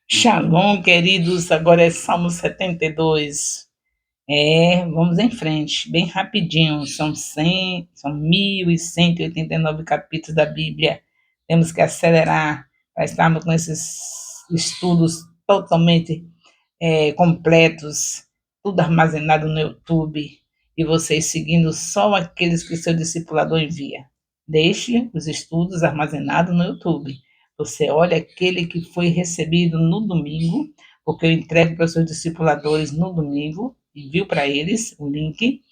Shalom, queridos. Agora é Salmo 72. Vamos em frente, bem rapidinho. São 1.189 capítulos da Bíblia. Temos que acelerar para estarmos com esses estudos totalmente completos, tudo armazenado no YouTube, e vocês seguindo só aqueles que seu discipulador envia. Deixe os estudos armazenados no YouTube. Você olha aquele que foi recebido no domingo, porque eu entrego para os seus discipuladores no domingo, envio para eles o link,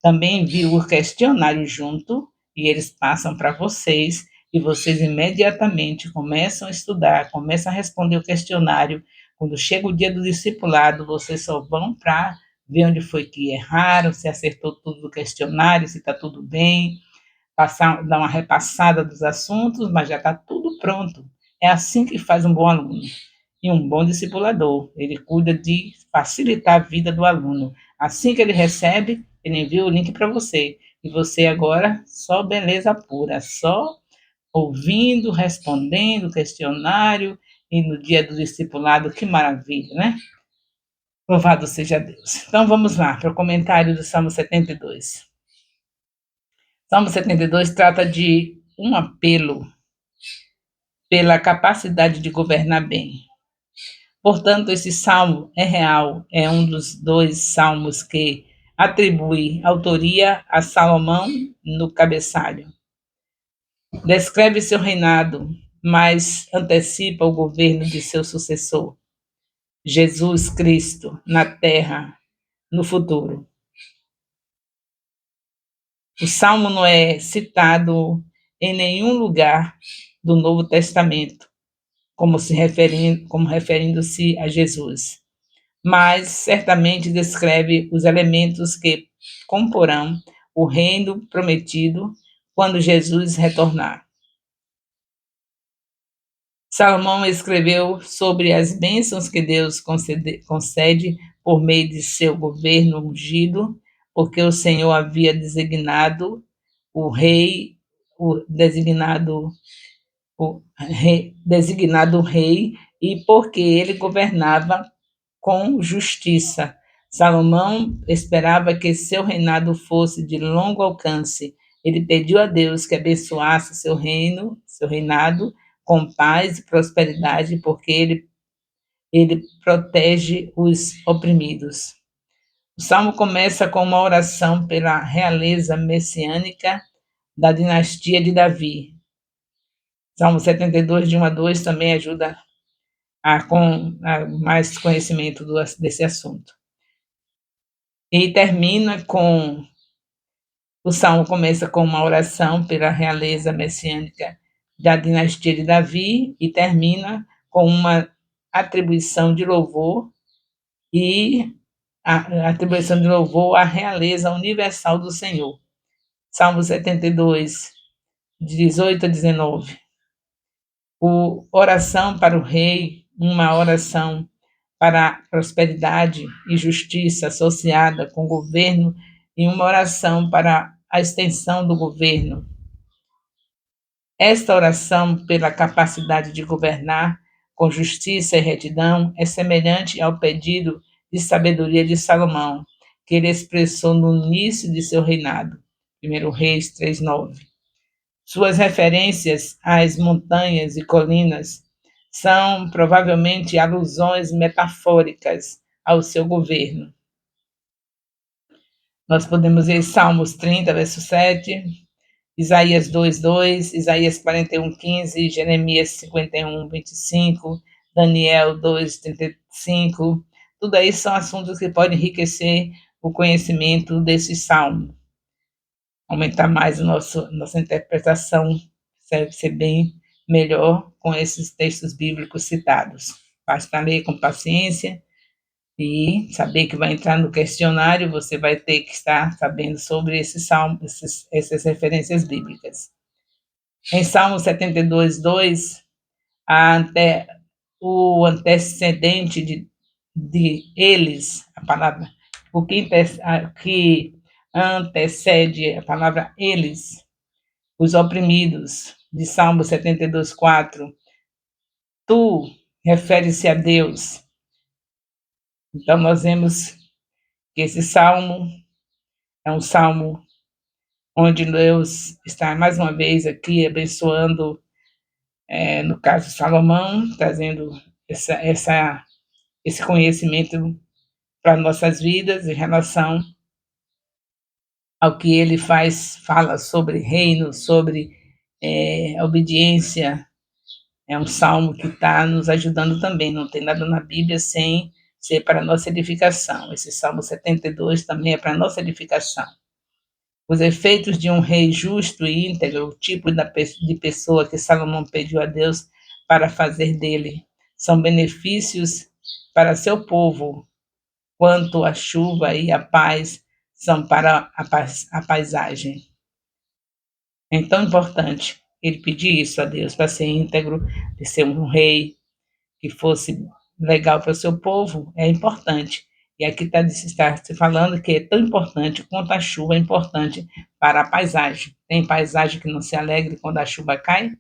também envio o questionário junto, e eles passam para vocês, e vocês imediatamente começam a estudar, começam a responder o questionário. Quando chega o dia do discipulado, vocês só vão para ver onde foi que erraram, se acertou tudo do questionário, se está tudo bem, dar uma repassada dos assuntos, mas já está tudo pronto. É assim que faz um bom aluno. E um bom discipulador, ele cuida de facilitar a vida do aluno. Assim que ele recebe, ele envia o link para você. E você agora, só beleza pura, só ouvindo, respondendo o questionário, e no dia do discipulado, que maravilha, né? Louvado seja Deus. Então vamos lá para o comentário do Salmo 72. Salmo 72 trata de um apelo pela capacidade de governar bem. Portanto, esse salmo é real, é um dos dois salmos que atribui autoria a Salomão no cabeçalho. Descreve seu reinado, mas antecipa o governo de seu sucessor, Jesus Cristo, na terra, no futuro. O salmo não é citado em nenhum lugar do Novo Testamento, como referindo-se a Jesus, mas certamente descreve os elementos que comporão o reino prometido quando Jesus retornar. Salomão escreveu sobre as bênçãos que Deus concede por meio de seu governo ungido, porque o Senhor havia designado o rei, designado o rei, e porque ele governava com justiça. Salomão esperava que seu reinado fosse de longo alcance. Ele pediu a Deus que abençoasse seu reinado, com paz e prosperidade, porque ele protege os oprimidos. O salmo começa com uma oração pela realeza messiânica da dinastia de Davi. Salmo 72, de 1 a 2, também ajuda a mais conhecimento desse assunto. E termina com. O salmo começa com uma oração pela realeza messiânica da dinastia de Davi e termina com uma atribuição de louvor a atribuição de louvor à realeza universal do Senhor. Salmo 72, de 18 a 19. Oração para o rei, uma oração para a prosperidade e justiça associada com o governo, e uma oração para a extensão do governo. Esta oração pela capacidade de governar com justiça e retidão é semelhante ao pedido de sabedoria de Salomão, que ele expressou no início de seu reinado. 1 Reis 3:9. Suas referências às montanhas e colinas são provavelmente alusões metafóricas ao seu governo. Nós podemos ver Salmos 30, verso 7, Isaías 2:2, Isaías 41:15, Jeremias 51:25, Daniel 2:35. Tudo isso são assuntos que podem enriquecer o conhecimento desse salmo, aumentar mais nossa interpretação, ser bem melhor com esses textos bíblicos citados. Basta ler com paciência e saber que vai entrar no questionário, você vai ter que estar sabendo sobre esse salmo, essas referências bíblicas. Em Salmo 72:2, o antecedente de eles, a palavra, o que antecede a palavra eles, os oprimidos, de Salmo 72:4. Tu, refere-se a Deus. Então, nós vemos que esse salmo é um salmo onde Deus está mais uma vez aqui abençoando, no caso Salomão, trazendo esse conhecimento para nossas vidas em relação ao que ele fala sobre reino, sobre obediência. É um salmo que está nos ajudando também, não tem nada na Bíblia sem ser para a nossa edificação. Esse Salmo 72 também é para a nossa edificação. Os efeitos de um rei justo e íntegro, o tipo de pessoa que Salomão pediu a Deus para fazer dele, são benefícios para seu povo, quanto a chuva e a paz são para a paisagem. É tão importante ele pedir isso a Deus, para ser íntegro, de ser um rei que fosse legal para o seu povo, é importante. E aqui está se falando que é tão importante quanto a chuva é importante para a paisagem. Tem paisagem que não se alegre quando a chuva cai?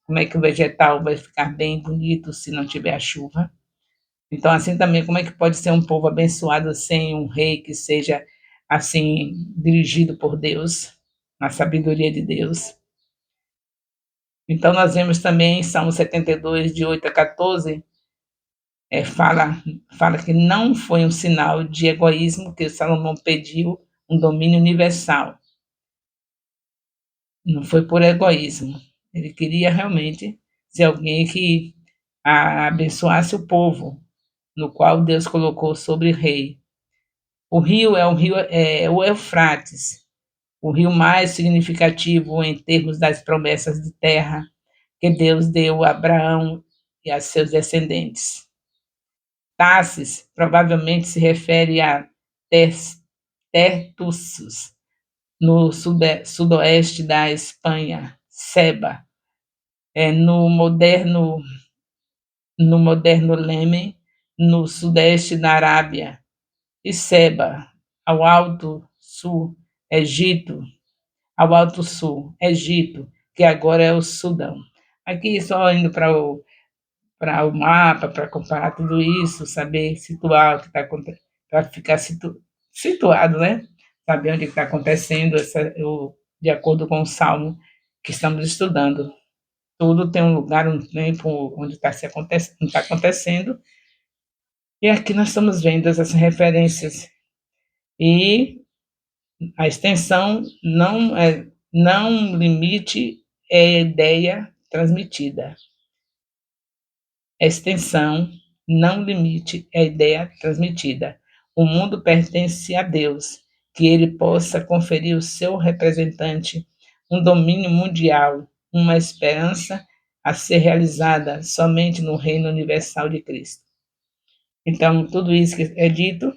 Como é que o vegetal vai ficar bem bonito se não tiver a chuva? Então, assim também, como é que pode ser um povo abençoado sem um rei que seja, assim, dirigido por Deus, na sabedoria de Deus? Então, nós vemos também em Salmo 72, de 8 a 14, fala que não foi um sinal de egoísmo que Salomão pediu um domínio universal. Não foi por egoísmo. Ele queria realmente ser alguém que abençoasse o povo, no qual Deus colocou sobre o rei. O rio é o Eufrates, o rio mais significativo em termos das promessas de terra que Deus deu a Abraão e a seus descendentes. Tarsis provavelmente se refere a Tertussos, no sudoeste da Espanha, Seba, no moderno Leme, no sudeste da Arábia, e Seba, ao alto sul, Egito, Egito, que agora é o Sudão. Aqui só indo para o mapa, para comparar tudo isso, saber situar o que está acontecendo, para ficar situado, né? Saber onde está acontecendo, de acordo com o salmo que estamos estudando. Tudo tem um lugar, um tempo onde está acontecendo, e aqui nós estamos vendo essas referências. E a extensão não limite é a ideia transmitida. Extensão, não limite é a ideia transmitida. O mundo pertence a Deus, que ele possa conferir ao seu representante um domínio mundial, uma esperança a ser realizada somente no reino universal de Cristo. Então, tudo isso que é dito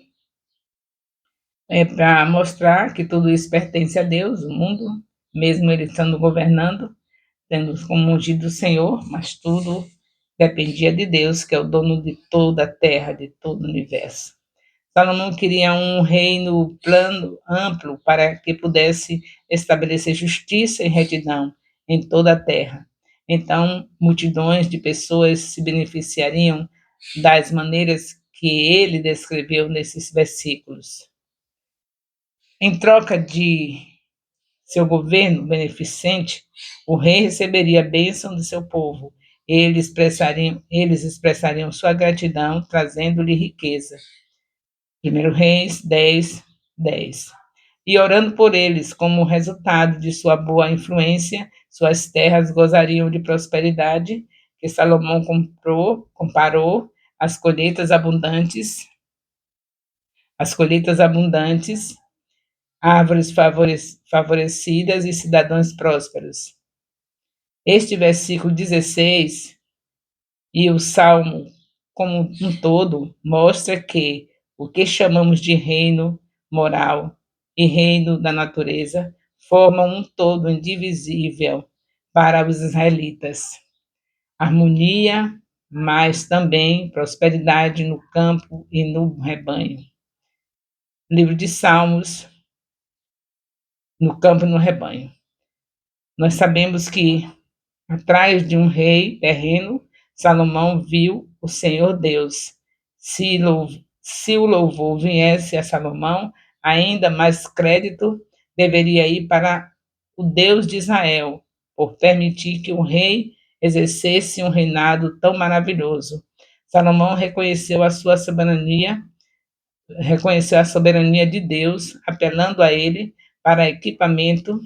é para mostrar que tudo isso pertence a Deus, o mundo, mesmo ele estando governando, tendo como ungido o Senhor, mas tudo dependia de Deus, que é o dono de toda a terra, de todo o universo. Salomão queria um reino plano, amplo, para que pudesse estabelecer justiça e retidão em toda a terra. Então, multidões de pessoas se beneficiariam das maneiras que ele descreveu nesses versículos. Em troca de seu governo beneficente, o rei receberia a bênção do seu povo. Eles expressariam sua gratidão, trazendo-lhe riqueza. 1 Reis 10, 10. E orando por eles, como resultado de sua boa influência, suas terras gozariam de prosperidade, que Salomão comparou às colheitas abundantes, árvores favorecidas e cidadãos prósperos. Este versículo 16 e o Salmo como um todo mostra que o que chamamos de reino moral e reino da natureza formam um todo indivisível para os israelitas. Harmonia, mas também prosperidade no campo e no rebanho. Livro de Salmos, no campo e no rebanho. Nós sabemos que atrás de um rei terreno, Salomão viu o Senhor Deus. Se o louvor viesse a Salomão, ainda mais crédito deveria ir para o Deus de Israel, por permitir que o rei exercesse um reinado tão maravilhoso. Salomão reconheceu a soberania de Deus, apelando a ele para equipamento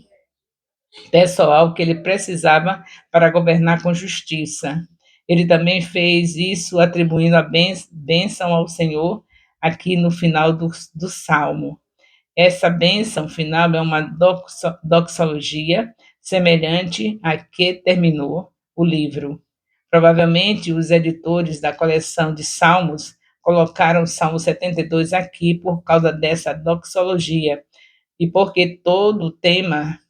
pessoal que ele precisava para governar com justiça. Ele também fez isso atribuindo a bênção ao Senhor aqui no final do Salmo. Essa bênção final é uma doxologia semelhante à que terminou o livro. Provavelmente os editores da coleção de Salmos colocaram o Salmo 72 aqui por causa dessa doxologia e porque todo o tema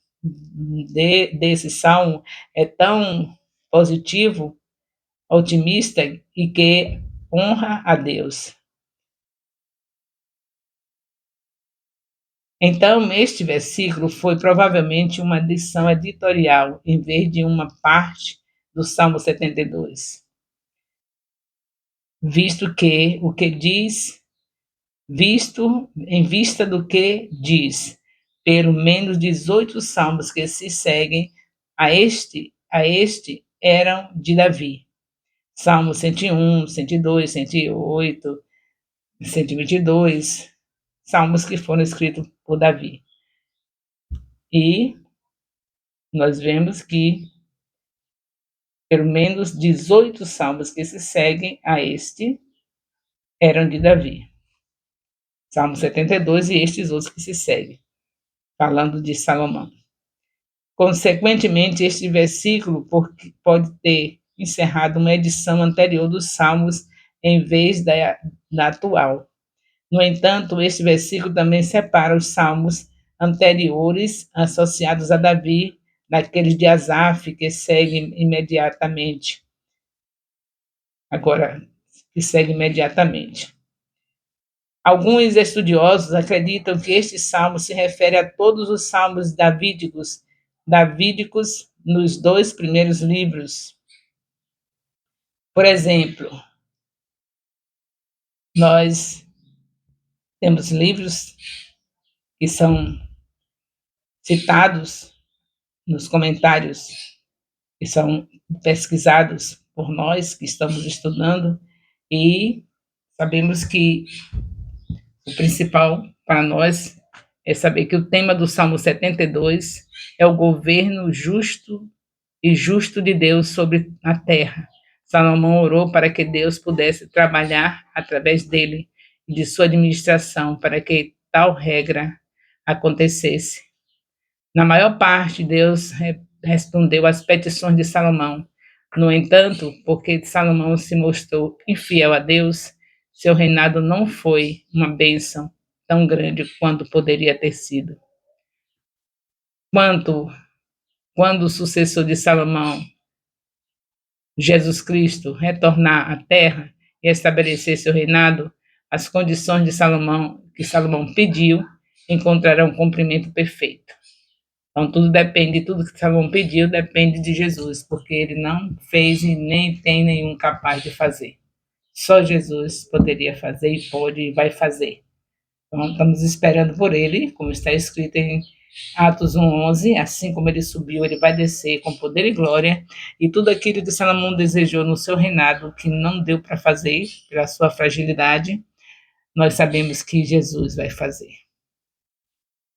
desse salmo é tão positivo, otimista e que honra a Deus. Então, este versículo foi provavelmente uma lição editorial, em vez de uma parte do Salmo 72. Visto em vista do que diz, pelo menos 18 salmos que se seguem a este eram de Davi. Salmo 101, 102, 108, 122, salmos que foram escritos por Davi. E nós vemos que pelo menos 18 salmos que se seguem a este eram de Davi. Salmo 72 e estes outros que se seguem, falando de Salomão. Consequentemente, este versículo pode ter encerrado uma edição anterior dos Salmos em vez da atual. No entanto, este versículo também separa os Salmos anteriores associados a Davi daqueles de Asaf que seguem imediatamente. Alguns estudiosos acreditam que este salmo se refere a todos os salmos davídicos nos 2 primeiros livros. Por exemplo, nós temos livros que são citados nos comentários, que são pesquisados por nós que estamos estudando, e sabemos que o principal para nós é saber que o tema do Salmo 72 é o governo justo de Deus sobre a terra. Salomão orou para que Deus pudesse trabalhar através dele e de sua administração para que tal regra acontecesse. Na maior parte, Deus respondeu às petições de Salomão. No entanto, porque Salomão se mostrou infiel a Deus, seu reinado não foi uma bênção tão grande quanto poderia ter sido. Quando o sucessor de Salomão, Jesus Cristo, retornar à terra e estabelecer seu reinado, as condições que Salomão pediu encontrarão cumprimento perfeito. Então, tudo que Salomão pediu depende de Jesus, porque ele não fez e nem tem nenhum capaz de fazer. Só Jesus poderia fazer e pode e vai fazer. Então, estamos esperando por ele, como está escrito em Atos 1:11, assim como ele subiu, ele vai descer com poder e glória, e tudo aquilo que Salomão desejou no seu reinado, que não deu para fazer, pela sua fragilidade, nós sabemos que Jesus vai fazer.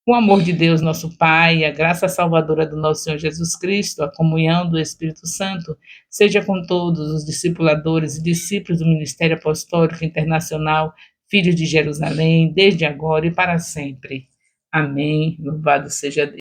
O amor de Deus, nosso Pai, a graça salvadora do nosso Senhor Jesus Cristo, a comunhão do Espírito Santo, seja com todos os discipuladores e discípulos do Ministério Apostólico Internacional, Filhos de Jerusalém, desde agora e para sempre. Amém. Louvado seja Deus.